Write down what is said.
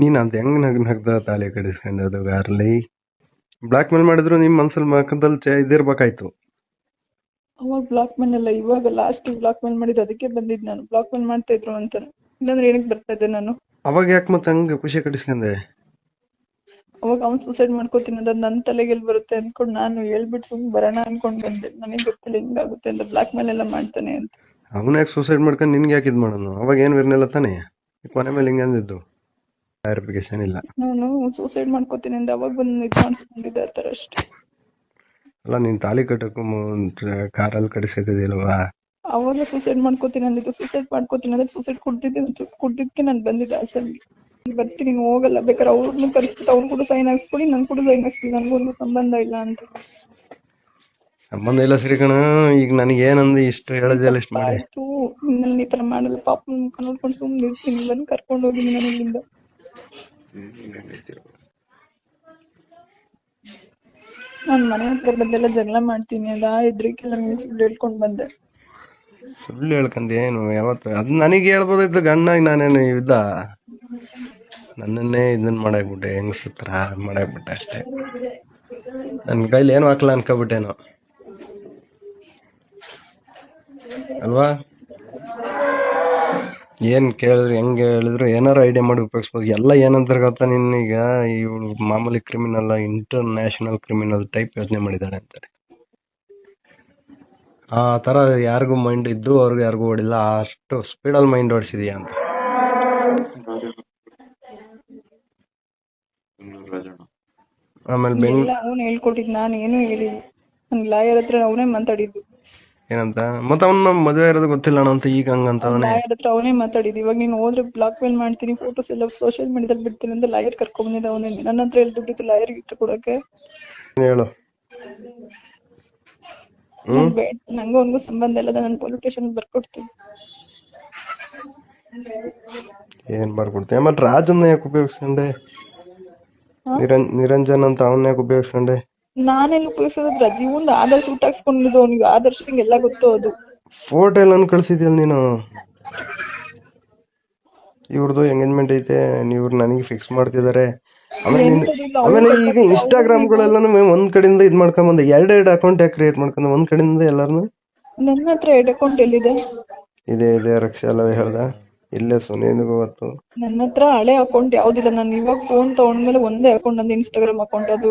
ನೀನ್ ಅದ್ ಹೆಂಗ್ ನಗ್ದ ತಾಲಿ ಕಡಿಸ್ಕೊಂಡದು ಗಾರ್ಲಿ ಬ್ಲಾಕ್ ಮೇಲ್ ಮಾಡಿದ್ರು ನಿಮ್ ಮನ್ಸಲ್ಲಿ ಮಕ್ಕದಲ್ಲಿ ಇದಿರ್ಬೇಕಾಯ್ತು. ಅವಾಗ ಬ್ಲಾಕ್ ಮೇಲ್ ಅಲ್ಲ, ಇವಾಗ ಲಾಸ್ಟ್ ಬ್ಲಾಕ್ ಮೇಲ್ ಮಾಡಿದ್ದು, ಅದಕ್ಕೆ ಬಂದಿದ್ ನಾನು. ಬ್ಲಾಕ್ ಮೇಲ್ ಮಾಡ್ತಾ ಇದ್ರು ಅಂತ, ಇಲ್ಲಾಂದ್ರೆ ಏನಕ್ಕೆ ಬರ್ತಾ ಇದ್ದೆ ನಾನು? ಅವಾಗ ಯಾಕೆ ಮತ್ತೆ ಹಂಗ ಖುಷಿ ಕಡಿಸ್ಕೊಂಡೆ? ಅವಾಗ ಅವ್ನ್ ಸೂಸೈಡ್ ಮಾಡ್ಕೋತೀನಿ ಅದ್ ನನ್ ತಲೆಗೆಲ್ ಬರುತ್ತೆ ಅನ್ಕೊಂಡ್ ನಾನು ಹೇಳ್ಬಿಟ್ಟು ಸುಮ್ ಬರೋಣ ಅನ್ಕೊಂಡ್ ಬಂದೆ. ನನಗೆ ಗೊತ್ತಿಲ್ಲ ಹಿಂಗಾಗುತ್ತೆ ಅಂತ, ಬ್ಲಾಕ್ ಮೇಲ್ ಎಲ್ಲ ಮಾಡ್ತಾನೆ ಅಂತ. ಅವನ ಯಾಕೆ ಸೂಸೈಡ್ ಮಾಡ್ಕೊಂಡು ನಿನ್ಗೆ ಯಾಕೆ ಇದ್ ಮಾಡೋನು? ಅವಾಗ ಏನ್ ಇರ್ನಿಲ್ಲ ತಾನೆ, ಕೊನೆ ಮೇಲೆ ಹಿಂಗ ಅಂದಿದ್ದು. ಕ್ಲಾರಿಫಿಕೇಶನ್ ಇಲ್ಲ. ನಾನು ಸೂಸೈಡ್ ಮಾಡ್ಕೋತೀನಿ ಅಂತ ಅವಾಗ ಬಂದು ಇದ್ ಮಾಡ್ಸ್ಕೊಂಡಿದ್ದೆ ಆತರ ಅಷ್ಟೇ. ಅಲ್ಲ ನೀನ್ ತಾಲಿ ಕಟ್ಟಕ್ಕೂ ಕಾರಲ್ಲಿ ಕಡಿಸಿದಿಲ್ವಾ? ಅವಾಗ ಸೂಸೈಡ್ ಮಾಡ್ಕೋತೀನಿ ಅಂದಿದ್ದು. ಸೂಸೈಡ್ ಮಾಡ್ಕೋತೀನಿ ಅಂದ್ರೆ ಸೂಸೈಡ್ ಕುಡ್ದಿದ್ಕೆ ನಾನು ಬಂದಿದ್ದೆ ಹಾಸನ್ಗೆ. ಬರ್ತೀನಿ, ನೀನು ಹೋಗಲ್ಲ, ಬೇಕಾದ್ರೆ ಅವ್ರನ್ನು ಕರ್ಸ್ಬಿಟ್ಟು ಅವ್ರು ಕೂಡ ಸೈನ್ ಹಾಕ್ಸ್ಕೊಡಿ, ನನ್ ಕೂಡ ಸೈನ್ ಹಾಕ್ಸ್ಕೊಡಿ, ನನ್ಗೊಂದು ಸಂಬಂಧ ಇಲ್ಲ ಅಂತ. ಸಂಬಂಧ ಇಲ್ಲ ಸರಿ ಕಣ. ಈಗ ನನಗೆ ಏನಂದು ಇಷ್ಟು ಹೇಳೋದಿಲ್ಲ ಇಷ್ಟು ಮಾಡಿ ಆಯ್ತು, ಇನ್ಮೇಲೆ ಈ ತರ ಮಾಡಲ್ಲ. ಪಾಪ ಮುಖ ನೋಡ್ಕೊಂಡು ಸುಮ್ಮನೆ ಇರ್ತೀನಿ, ಬಂದು ಕರ್ಕೊಂಡು ಹೋಗಿ ನಾನು ಇಲ್ಲಿಂದ. ನಾನ್ ಮನೆ ಹತ್ರ ಬಂದೆಲ್ಲ ಜಗಳ ಮಾಡ್ತೀನಿ ಅಲ್ಲ, ಎದ್ರಿಕೆಲ್ಲ ಸುಳ್ಳು ಹೇಳ್ಕೊಂಡ್ ಬಂದೆ. ಸುಳ್ಳು ಹೇಳ್ಕಂದ ಏನು ಯಾವತ್ತು? ಅದ್ ನನಗೆ ಹೇಳ್ಬೋದಿತ್ತು ಗಂಡಾಗಿ, ನಾನೇನು ಇದ್ದ ನನ್ನನ್ನೇ ಇದನ್ ಮಾಡಾಕ್ಬಿಟ್ಟೆ, ಹೆಂಗಸತ್ರ ಮಾಡಾಕ್ಬಿಟ್ಟೆ ಅಷ್ಟೇ. ನನ್ ಕೈಲಿ ಏನು ಹಾಕ್ಲ ಅನ್ಕೋಬಿಟ್ಟೇನೋ ಅಲ್ವಾ? ಏನ್ ಕೇಳಿದ್ರು ಹೆಂಗ್ ಹೇಳಿದ್ರು ಏನಾರ ಐಡಿಯಾ ಮಾಡಿ ಉಪಯೋಗಿಸ್ಬೋದು. ಎಲ್ಲ ಏನಂತಾರೆ ಗೊತ್ತಾ, ನಿನ್ನೀಗ ಇವಳು ಮಾಮೂಲಿ criminal, inter national criminal type ಯೋಚನೆ ಮಾಡಿದಾಳೆ ಅಂತಾರೆ. ಆ ತರ ಯಾರಿಗೂ ಮೈಂಡ್ ಇದ್ದು ಅವ್ರಿಗೆ ಯಾರಿಗೂ ಹೊಡಿಲ್ಲ, ಅಷ್ಟು ಸ್ಪೀಡಲ್ಲಿ ಮೈಂಡ್ ಓಡಿಸಿದೀಯ ಅಂತ. ಆಮೇಲೆ ಅವ್ನು ಹೇಳ್ಕೊಟ್ಟಿದ್, ನಾನು ಏನು ಹೇಳಿಲ್ಲ. ನನ್ ಲಾಯರ್ ಹತ್ರ ಅವನೇ ಮಾತಾಡಿದ್ದು. ಏನಂತ? ಮತ್ತೆ ಅವ್ನ ಮದುವೆ ಇರೋದು ಗೊತ್ತಿಲ್ಲ ಅಂತ ಈಗ ಹಂಗಂತ ಲಾಯರ್ ಹತ್ರ ಅವನೇ ಮಾತಾಡಿದ್ದು. ಇವಾಗ ನೀನು ಹೋದ್ರೆ ಬ್ಲಾಕ್ ಮೇಲ್ ಮಾಡ್ತೀನಿ, ಫೋಟೋಸ್ ಎಲ್ಲ ಸೋಷಿಯಲ್ ಮೀಡಿಯಾದಲ್ಲಿ ಬಿಡ್ತೀನಿ ಅಂತ ಲಾಯರ್ ಕರ್ಕೊಂಡ್ಬಂದಿದ್ದ ಅವನೇ. ನನ್ನ ಹತ್ರ ಎಲ್ಲಿ ದುಡ್ಡಿತ್ತು ಲಾಯರ್ ಇಟ್ಟು ಕೊಡಕ್ಕೆ? ಹೇಳು. ನಂಗೂ ಅವನಿಗೂ ಸಂಬಂಧ ಇಲ್ಲ, ನಾನು ಪೊಲೀಸ್ ಸ್ಟೇಷನ್ ಬರ್ಕೊಡ್ತೀನಿ. ಏನ್ ಬರ್ಕೊಡ್ತೀಯ? ಮತ್ತೆ ರಾಜನ್ನ ಯಾಕೆ ಉಪಯೋಗಿಸ್ಕೊಂಡೆ? ನಿರಂಜನ್ ಅಂತ ಅವನ್ನ ಯಾಕೆ ಉಪಯೋಗಿಸ್ಕೊಂಡೆ? ನಾನೆಲ್ಲ ಉಪಯೋಗಿಸೋದ್ರ ಜೀವನ ಆದರ್ಶ ಊಟ ಹಾಕ್ಸ್ಕೊಂಡಿದ್ದು ಅವನಿಗೆ. ಆದರ್ಶ ಎಲ್ಲ ಗೊತ್ತು. ಅದು ಫೋಟೋ ಎಲ್ಲ ಕಳ್ಸಿದ್ಯಲ್ಲ ನೀನು. ಇವ್ರದ್ದು ಎಂಗೇಜ್ಮೆಂಟ್ ಐತೆ, ಇವ್ರು ನನಗೆ ಫಿಕ್ಸ್ ಮಾಡ್ತಿದ್ದಾರೆ. ಆಮೇಲೆ ಈಗ ಇನ್ಸ್ಟಾಗ್ರಾಮ್ಗಳೆಲ್ಲಾನು ಒಂದ್ ಕಡೆಯಿಂದ ಇದ್ ಮಾಡ್ಕೊಂಬಂದೆ. ಎರಡೆರಡು ಅಕೌಂಟ್ ಯಾಕೆ ಕ್ರಿಯೇಟ್ ಮಾಡ್ಕೊಂಡ ಒಂದ್ ಕಡೆಯಿಂದ ಎಲ್ಲಾರ್ನು? ನನ್ನ ಹತ್ರ 2 ಅಕೌಂಟ್ ಎಲ್ಲಿದೆ? ಇದೆ ರಕ್ಷಾ ಎಲ್ಲ ಹೇಳ್ದ. ಇಲ್ಲೇ ಸುನೀನ್ಗೂ ಗೊತ್ತು. ನನ್ನ ಹತ್ರ ಹಳೆ ಅಕೌಂಟ್ ಯಾವ್ದಿಲ್ಲ. ನಾನು ಇವಾಗ ಫೋನ್ ತಗೊಂಡ್ಮೇಲೆ ಒಂದೇ ಅಕೌಂಟ್, ನಂದು ಇನ್ಸ್ಟಾಗ್ರಾಮ್ ಅಕೌಂಟ್. ಅದು